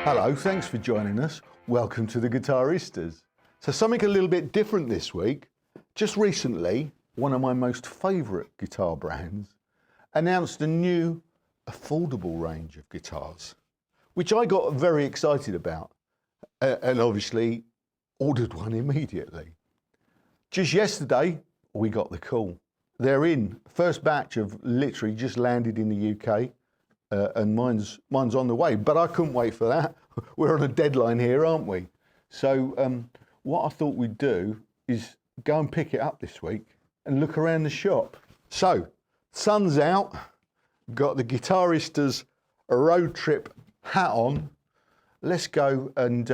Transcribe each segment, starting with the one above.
Hello, thanks for joining us. Welcome to the Guitaristas. So something a little bit different this week. Just recently, one of my most favourite guitar brands announced a new affordable range of guitars, which I got very excited about and obviously ordered one immediately. Just yesterday, we got the call. They're in. First batch have literally just landed in the UK. And mine's on the way, but I couldn't wait for that. We're on a deadline here, aren't we? So what I thought we'd do is go and pick it up this week and look around the shop. So, sun's out, got the Guitaristas road trip hat on. Let's go and,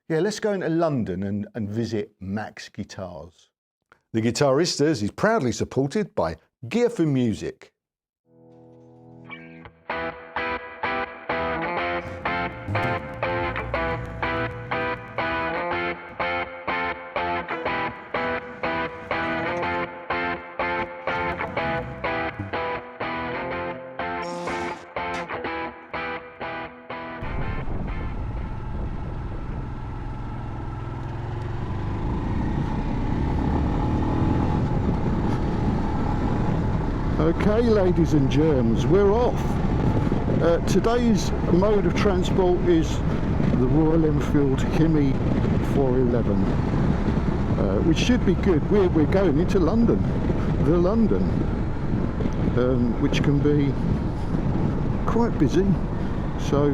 let's go into London and visit Max Guitars. The Guitaristas is proudly supported by Gear for Music. Okay, ladies and germs, we're off. Today's mode of transport is the Royal Enfield Hemi 411, which should be good. We're going into London, which can be quite busy. So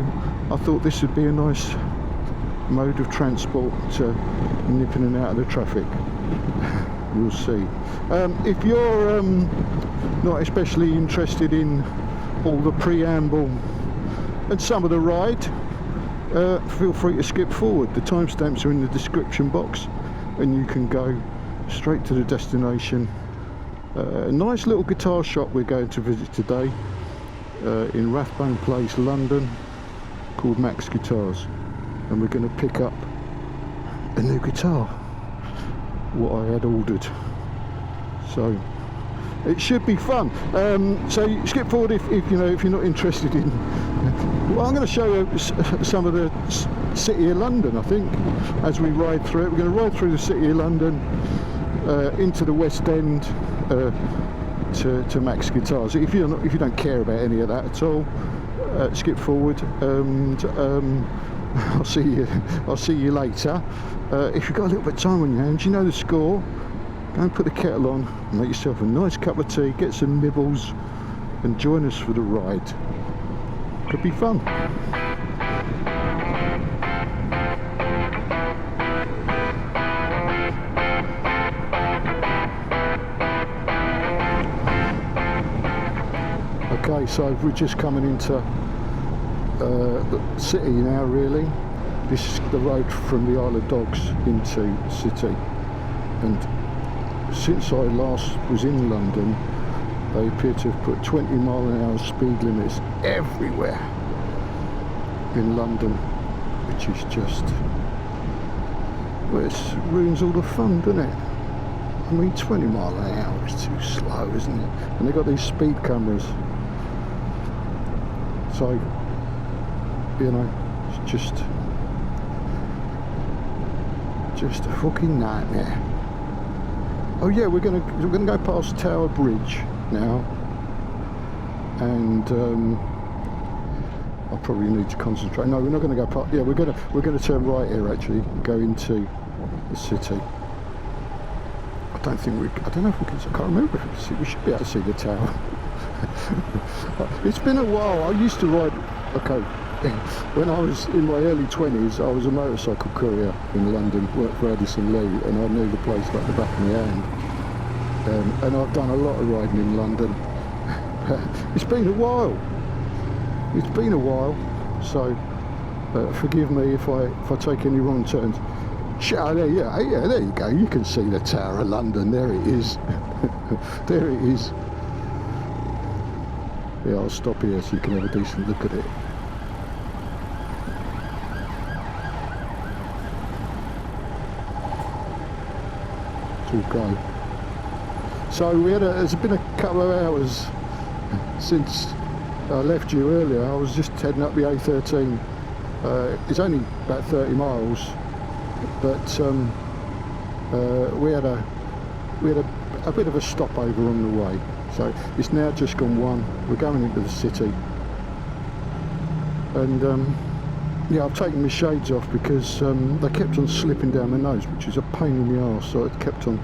I thought this would be a nice mode of transport to nip in and out of the traffic. We'll see. If you're not especially interested in all the preamble and some of the ride, feel free to skip forward. The timestamps are in the description box and you can go straight to the destination. A nice little guitar shop we're going to visit today in Rathbone Place, London, called Max Guitars, and we're going to pick up a new guitar, what I had ordered. So it should be fun. So you skip forward if you're not interested in. Well, I'm going to show you some of the city of London. I think as we ride through it, we're going to ride through the city of London into the West End to Max Guitars. If you don't care about any of that at all, skip forward, and I'll see you later. If you've got a little bit of time on your hands, you know the score. Go and put the kettle on, make yourself a nice cup of tea, get some nibbles, and join us for the ride. Could be fun. Okay, so we're just coming into the city now, really. This is the road from the Isle of Dogs into the city, and since I last was in London, they appear to have put 20-mile-an-hour speed limits everywhere in London, which is just, well, it ruins all the fun, doesn't it? I mean, 20 mile an hour is too slow, isn't it? And they've got these speed cameras, so it's just a fucking nightmare. Oh yeah, we're gonna go past Tower Bridge now, and I probably need to concentrate. No, we're not going to go past. Yeah, we're gonna turn right here actually, and go into the city. I don't know if we can. I can't remember if we can see. We should be able to see the tower. It's been a while. I used to ride. Okay, when I was in my early 20s, I was a motorcycle courier in London, worked for Addison Lee, and I knew the place like the back of my hand. And I've done a lot of riding in London. It's been a while. So forgive me if I take any wrong turns. There you go. You can see the Tower of London. There it is. There it is. Yeah, I'll stop here so you can have a decent look at it. It's all go. So it's been a couple of hours since I left you earlier. I was just heading up the A13 It's only about 30 miles, but we had a bit of a stopover on the way. So it's now just gone 1. We're going into the city, and yeah, I've taken my shades off because they kept on slipping down my nose, which is a pain in the arse. So it kept on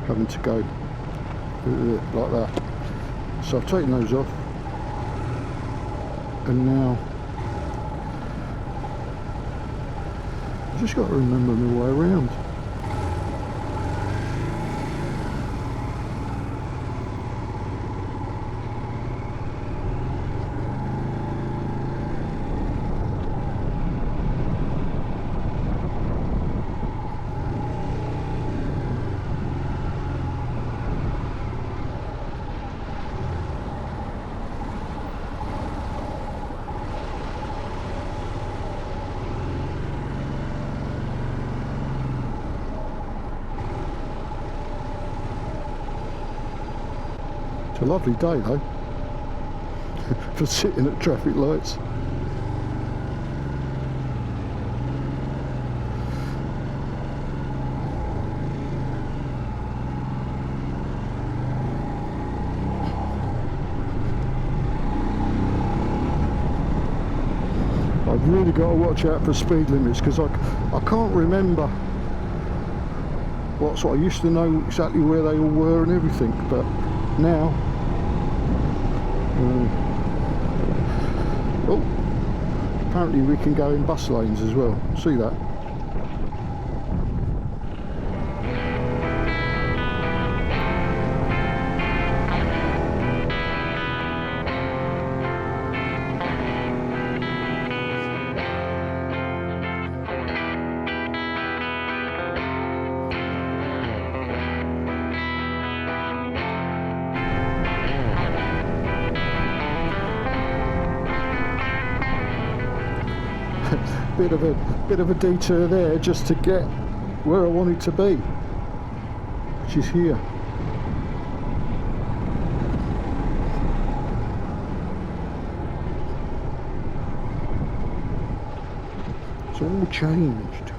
having to go like that. So I've taken those off, and now I've just got to remember my way around. A lovely day though for sitting at traffic lights. I've really got to watch out for speed limits because I can't remember what sort. I used to know exactly where they all were and everything, but now oh, apparently we can go in bus lanes as well. See that? Bit of a detour there just to get where I wanted to be, which is here. It's all changed.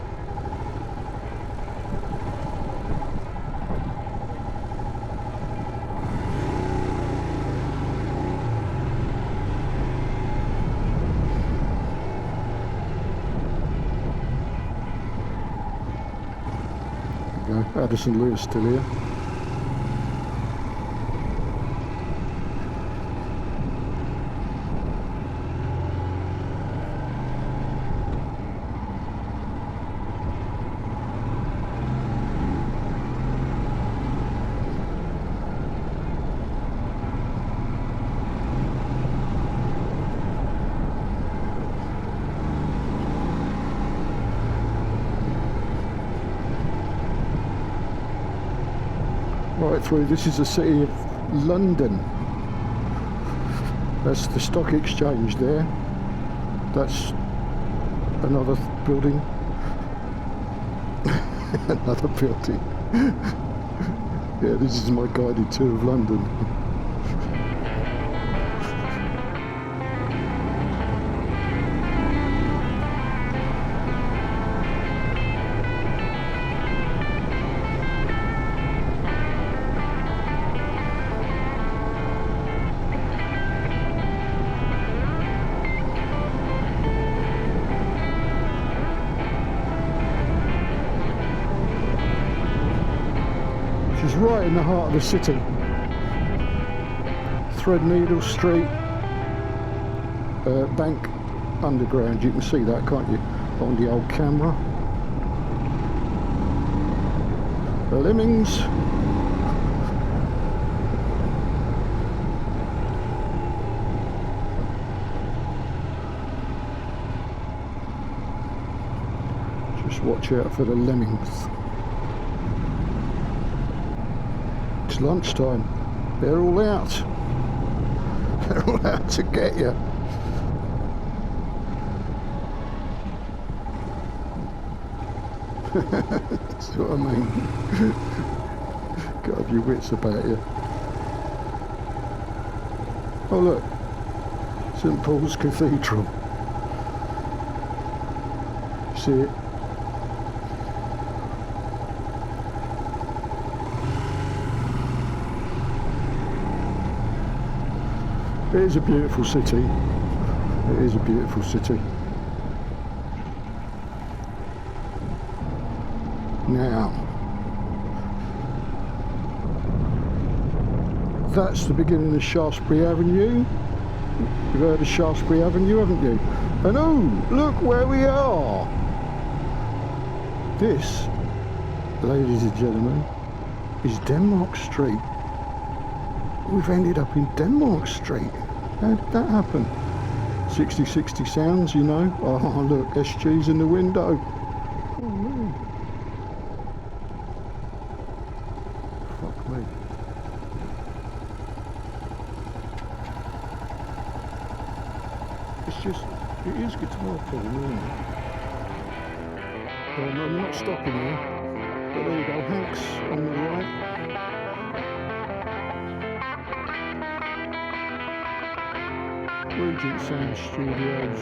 Addison Lewis still here. Right through, this is the city of London. That's the stock exchange there. That's another building. Another building. Yeah, this is my guided tour of London. Right in the heart of the city. Threadneedle Street, Bank Underground. You can see that, can't you, on the old camera. The Lemmings. Just watch out for the lemmings. It's lunchtime. They're all out. They're all out to get you. That's what I mean. Got to have your wits about you. Oh look, St Paul's Cathedral. see it. It is a beautiful city. It is a beautiful city. Now, that's the beginning of Shaftesbury Avenue. You've heard of Shaftesbury Avenue, haven't you? And oh, look where we are! This, ladies and gentlemen, is Denmark Street. We've ended up in Denmark Street. How did that happen? 60/60 sounds, you know. Oh, look, SG's in the window. Oh, man. Fuck me. It's just, it is guitar playing, isn't it? I'm not stopping here. But there you go, Hank's on the right. Regent Sound Studios,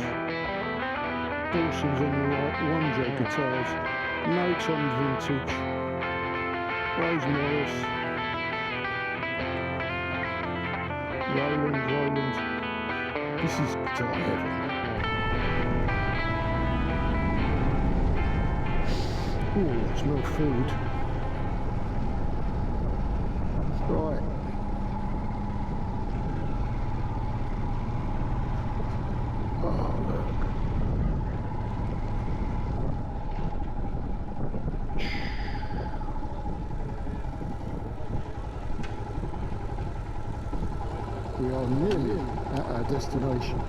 Dawson's on the right, One J Guitars, Notes on Vintage, Rose Morris, Roland, this is guitar heaven. Oh, I smell food. Right. Oh, look. We are nearly at our destination,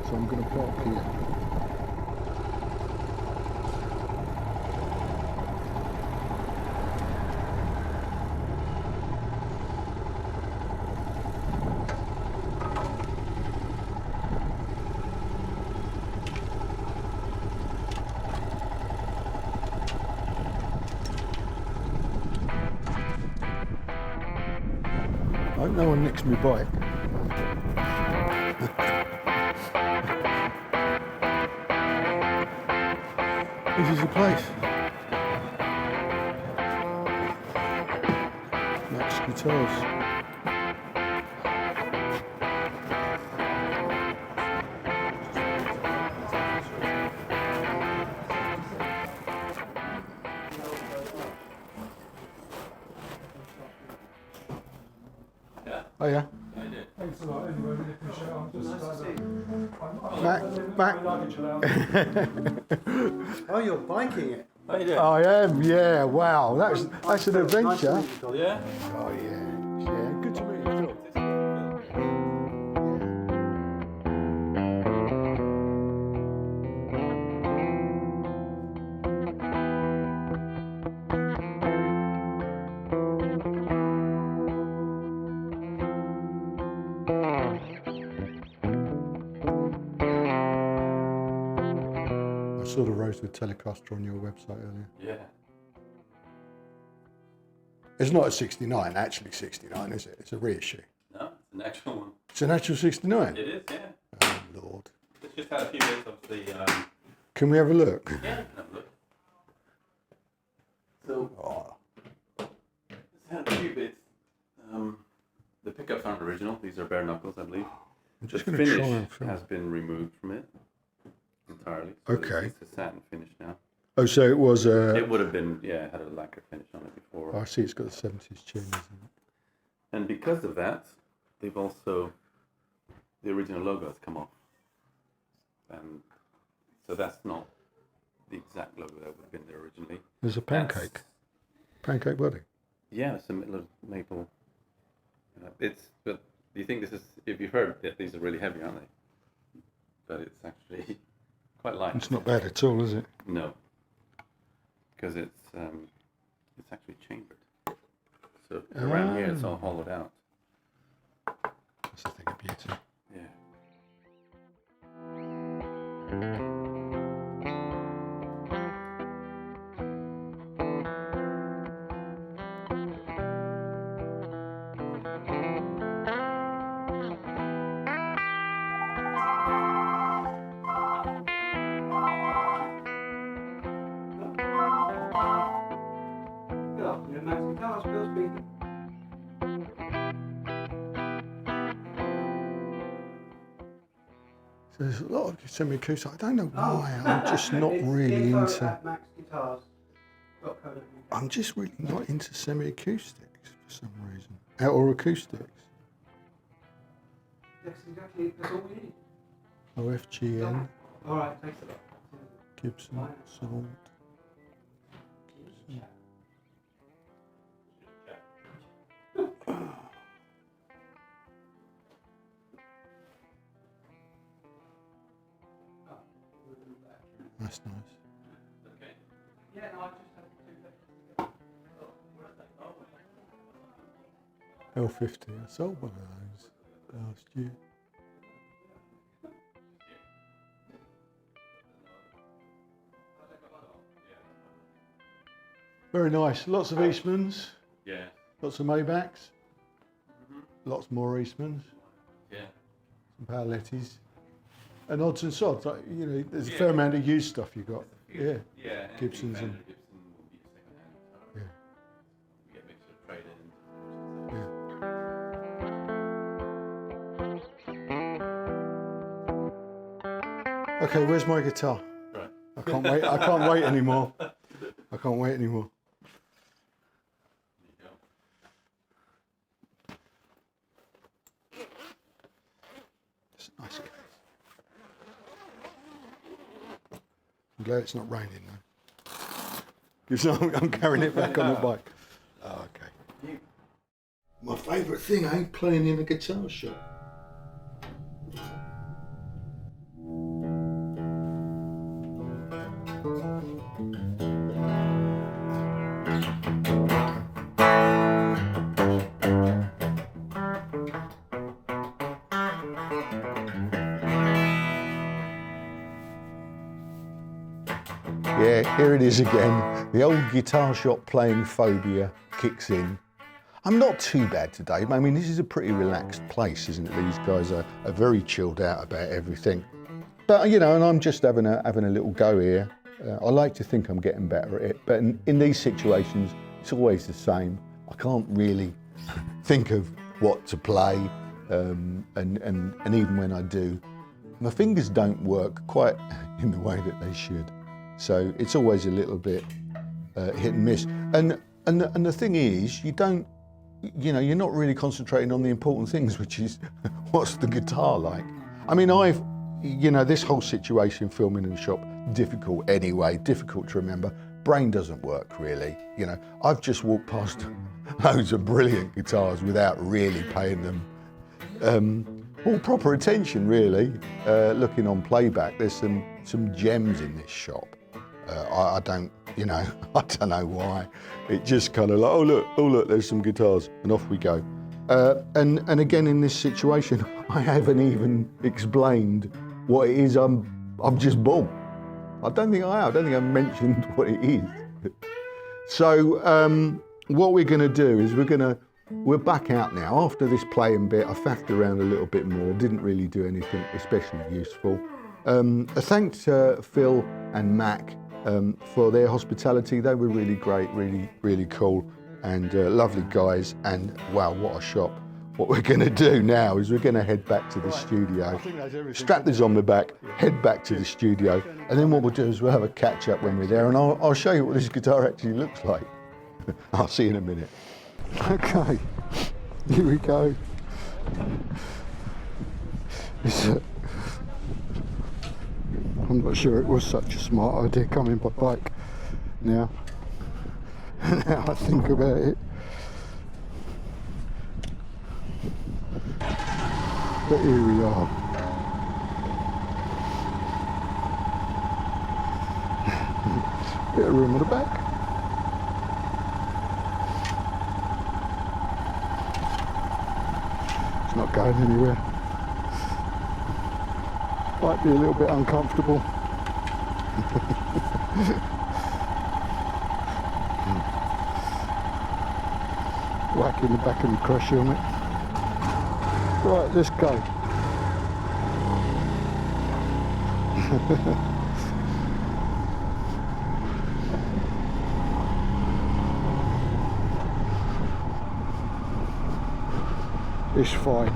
so I'm going to park here. I hope no one nicks my bike. This is the place. Max Guitars. Oh yeah. Thanks a lot. Anyway, really appreciate it. I'm just Mac. Oh, you're biking it. How you doing? I am, yeah, wow. That's an adventure. Yeah? Oh yeah. Yeah, good to meet you, Phil. I saw the Rosewood Telecaster on your website earlier. Yeah. It's not a 69, actually 69, is it? It's a reissue. No, it's an actual one. It's an actual 69? It is, yeah. Oh, Lord. It's just had a few bits of the... Can we have a look? Yeah, you can have a look. So, Oh, it's had a few bits. The pickups aren't original. These are bare knuckles, I believe. I'm just The going to try finish and film. has been removed from it entirely. So Okay. It's a satin finish now. Oh, so it was a... It would have been, yeah, had a lacquer finish on it before. I see it's got the 70s tune, isn't it? And because of that, they've also, the original logo has come off. And so that's not the exact logo that would have been there originally. There's a pancake. Pancake body. Yeah, it's a little maple. But do you think this is, if you've heard that these are really heavy, aren't they? But it's actually quite light. It's not bad at all, is it? No. Because it's actually chambered. So around here it's all hollowed out. That's a thing of beauty. Yeah. There's a lot of semi-acoustic. I don't know why. I'm just not really into. I'm just really not into semi-acoustics for some reason. Or acoustics. That's exactly. That's all we need. OFGN. All right. Thanks a lot. Gibson Sound. That's nice. Okay. Yeah, no, I just had to do that. L50. I sold one of those last year. Very nice. Lots of Eastmans. Yeah. Lots of Maybachs. Lots more Eastmans. Yeah. Some Paolettis. And odds and sods. Like, you know, there's a fair amount of used stuff you got. Yeah. Yeah. Gibsons and. Gibson will be second hand. So Yeah. you get a mixture of trade in. Yeah. Okay, where's my guitar? Right. I can't wait. I can't wait anymore. I can't wait anymore. There you go. It's a nice case. I'm glad it's not raining though. Because I'm carrying it back on the bike. Oh, okay. My favourite thing, playing in a guitar shop. Yeah, here it is again. The old guitar shop playing phobia kicks in. I'm not too bad today. I mean, this is a pretty relaxed place, isn't it? These guys are very chilled out about everything. But, you know, and I'm just having a little go here. I like to think I'm getting better at it. But in these situations, it's always the same. I can't really think of what to play. And even when I do, my fingers don't work quite in the way that they should. So it's always a little bit hit and miss. And the thing is, you're not really concentrating on the important things, which is what's the guitar like. I mean, this whole situation filming in the shop, difficult anyway, difficult to remember. Brain doesn't work really. You know, I've just walked past loads of brilliant guitars without really paying them all proper attention really. Looking on playback, there's some gems in this shop. I don't know why. It just kind of like, oh look, there's some guitars, and off we go. And again in this situation, I haven't even explained what it is I'm just bought. I don't think I have. I don't think I've mentioned what it is. So what we're going to do is we're back out now. After this playing bit, I faffed around a little bit more. Didn't really do anything especially useful. A thanks to Phil and Mac for their hospitality. They were really great, really cool, and lovely guys. And wow, what a shop. What we're going to do now is we're going to head back to the studio, strap this on the back, head back to the studio, and then what we'll do is we'll have a catch up when we're there, and I'll show you what this guitar actually looks like. I'll see you in a minute. Okay, here we go. I'm not sure it was such a smart idea coming by bike. Now I think about it. But here we are. Bit of room at the back. It's not going anywhere. Might be a little bit uncomfortable. Whacking the back of the crush on it. Right, let's go. It's fine.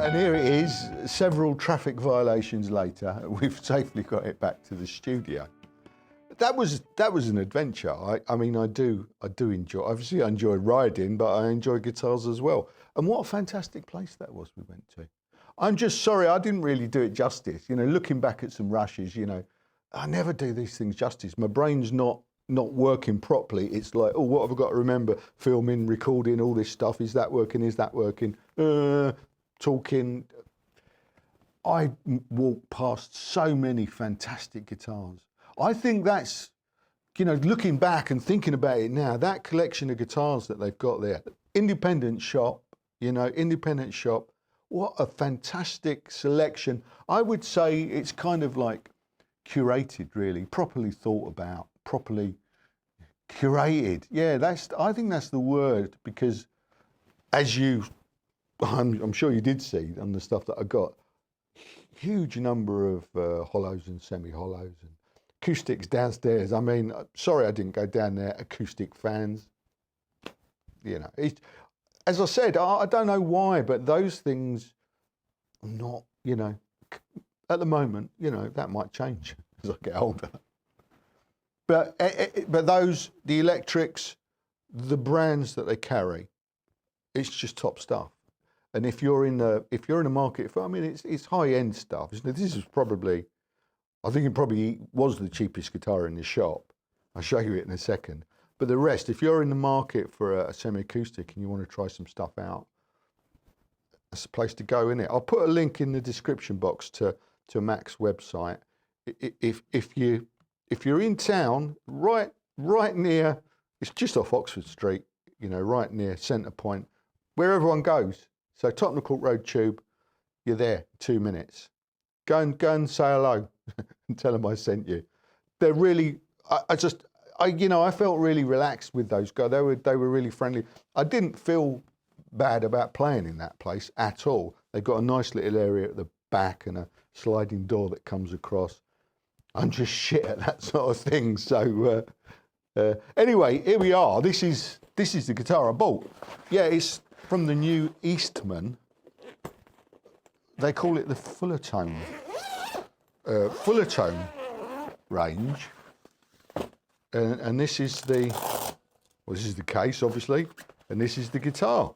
And here it is, several traffic violations later, we've safely got it back to the studio. That was an adventure. I mean, I do enjoy. Obviously, I enjoy riding, but I enjoy guitars as well. And what a fantastic place that was we went to. I'm just sorry I didn't really do it justice. You know, looking back at some rushes, you know, I never do these things justice. My brain's not working properly. It's like, oh, what have I got to remember? Filming, recording, all this stuff. Is that working? Is that working? Talking. I walked past so many fantastic guitars. I think that's, you know, looking back and thinking about it now, that collection of guitars that they've got there, independent shop, you know, independent shop, what a fantastic selection. I would say it's kind of like curated, really, properly thought about, properly curated. Yeah, I think that's the word, because as I'm sure you did see on the stuff that I got, huge number of hollows and semi-hollows and acoustics downstairs. I mean, sorry I didn't go down there. Acoustic fans, you know. As I said, I don't know why, but those things are not, you know, at the moment, you know, that might change as I get older. But the electrics, the brands that they carry, it's just top stuff. And if you're in the market for, I mean, it's high end stuff. This is probably, I think it probably was the cheapest guitar in the shop. I'll show you it in a second. But the rest, if you're in the market for a semi-acoustic and you want to try some stuff out, that's the place to go, isn't it? I'll put a link in the description box to Mac's website. If you're in town, right near, it's just off Oxford Street, you know, right near Centre Point, where everyone goes. So Tottenham Court Road Tube, you're there, 2 minutes. Go and say hello and tell them I sent you. They're really, I felt really relaxed with those guys. They were really friendly. I didn't feel bad about playing in that place at all. They've got a nice little area at the back and a sliding door that comes across. I'm just shit at that sort of thing. So anyway, here we are. This is the guitar I bought. Yeah, it's from the new Eastman. They call it the Fullertone range, and this is the case, obviously, and this is the guitar.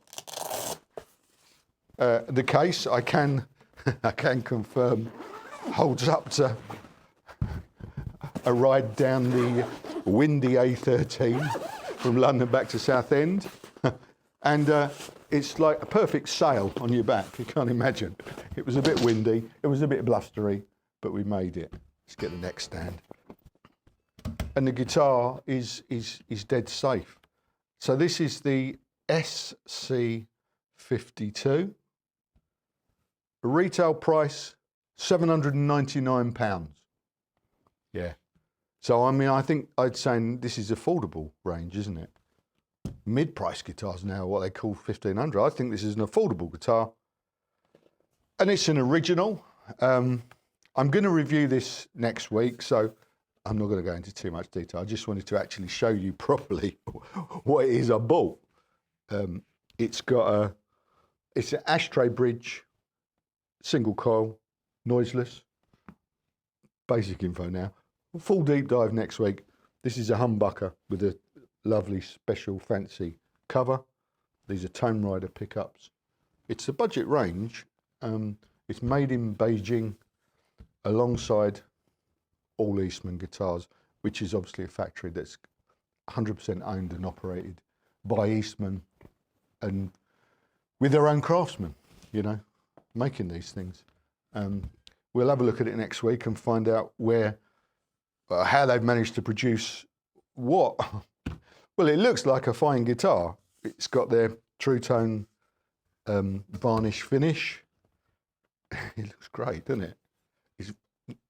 The case, I can confirm, holds up to a ride down the windy A13 from London back to Southend, and it's like a perfect sail on your back. You can't imagine. It was a bit windy, it was a bit blustery, but we made it. Let's get the neck stand. And the guitar is dead safe. So this is the SC52. Retail price £799. Yeah. So I mean, I think I'd say this is affordable range, isn't it? Mid-price guitars now are what they call 1500. I think this is an affordable guitar, and it's an original. I'm going to review this next week, so I'm not going to go into too much detail. I just wanted to actually show you properly what it is I bought. It's an ashtray bridge, single coil, noiseless. Basic info now. Full deep dive next week. This is a humbucker with a lovely special fancy cover. These are Tone Rider pickups. It's a budget range. It's made in Beijing alongside all Eastman guitars, which is obviously a factory that's 100% owned and operated by Eastman and with their own craftsmen, you know, making these things. We'll have a look at it next week and find out how they've managed to produce what. Well, it looks like a fine guitar. It's got their True Tone varnish finish. It looks great, doesn't it? It's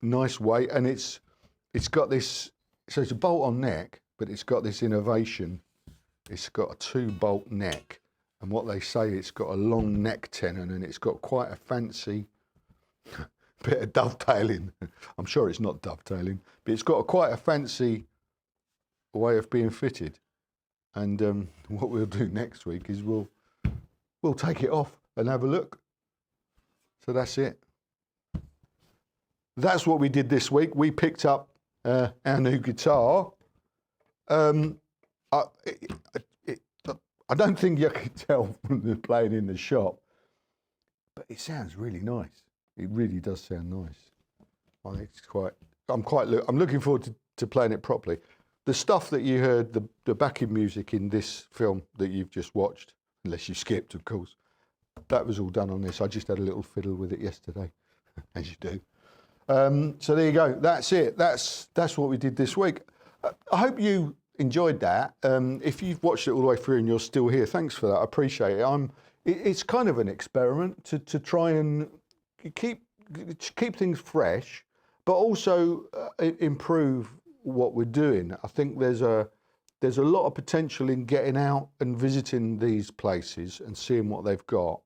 nice weight, and it's got this. So it's a bolt-on neck, but it's got this innovation. It's got a 2-bolt neck, and what they say, it's got a long neck tenon, and it's got quite a fancy bit of dovetailing. I'm sure it's not dovetailing, but it's got quite a fancy way of being fitted. And what we'll do next week is we'll take it off and have a look. So that's it. That's what we did this week. We picked up our new guitar. I don't think you can tell from the playing in the shop, but it sounds really nice. It really does sound nice. I'm looking forward to playing it properly. The stuff that you heard, the backing music in this film that you've just watched, unless you skipped, of course, that was all done on this. I just had a little fiddle with it yesterday, as you do. So there you go. That's it. That's what we did this week. I hope you enjoyed that. If you've watched it all the way through and you're still here, thanks for that. I appreciate it. It's kind of an experiment to try and keep things fresh, but also improve what we're doing. I think there's a lot of potential in getting out and visiting these places and seeing what they've got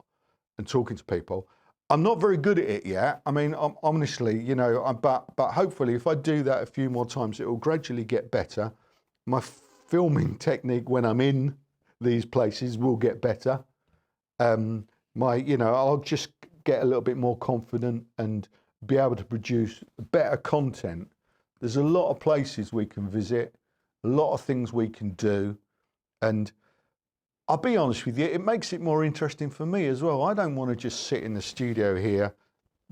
and talking to people. I'm not very good at it yet. I mean, honestly, you know, but hopefully if I do that a few more times, it will gradually get better. My filming technique when I'm in these places will get better. I'll just get a little bit more confident and be able to produce better content. There's a lot of places we can visit, a lot of things we can do, and I'll be honest with you, it makes it more interesting for me as well. I don't want to just sit in the studio here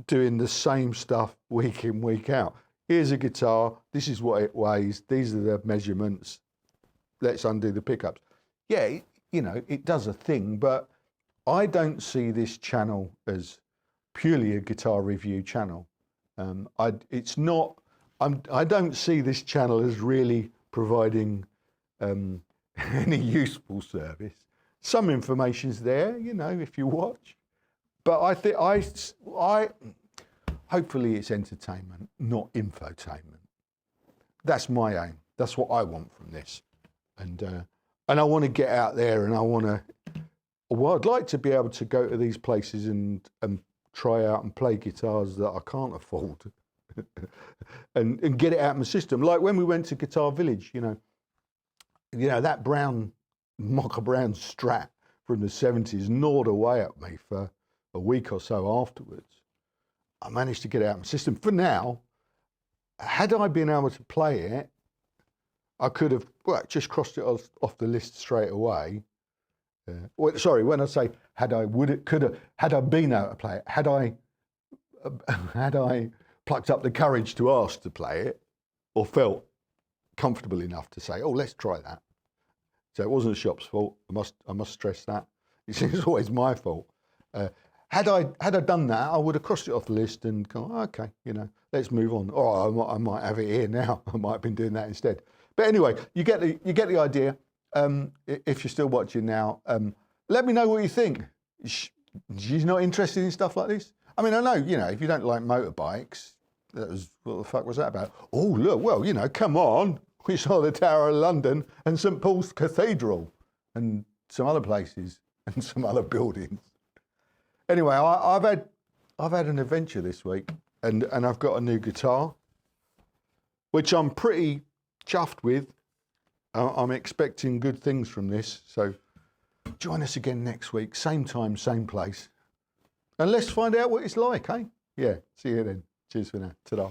doing the same stuff week in, week out. Here's a guitar, this is what it weighs, these are the measurements, let's undo the pickups. Yeah, it does a thing, but I don't see this channel as purely a guitar review channel. I don't see this channel as really providing any useful service. Some information's there, if you watch, but I think hopefully it's entertainment, not infotainment. That's my aim. That's what I want from this, and I want to get out there, and I'd like to be able to go to these places and try out and play guitars that I can't afford, and get it out of my system. Like when we went to Guitar Village, that mocha brown Strat from the 70s gnawed away at me for a week or so afterwards. I managed to get it out of my system. For now, had I been able to play it, I could have just crossed it off the list straight away. When I say had I been able to play it, had I plucked up the courage to ask to play it, or felt comfortable enough to say, "Oh, let's try that." So it wasn't the shop's fault. I must stress that. It's always my fault. Had I done that, I would have crossed it off the list and gone, okay, let's move on. Or I might have it here now. I might have been doing that instead. But anyway, you get the idea. If you're still watching now, let me know what you think. You're not interested in stuff like this? I mean, I know, if you don't like motorbikes, what the fuck was that about? Oh, look, well, come on. We saw the Tower of London and St Paul's Cathedral and some other places and some other buildings. Anyway, I've had an adventure this week, and I've got a new guitar, which I'm pretty chuffed with. I'm expecting good things from this. So join us again next week, same time, same place, and let's find out what it's like, eh? Yeah, see you then. Cheers for now. Ta-da.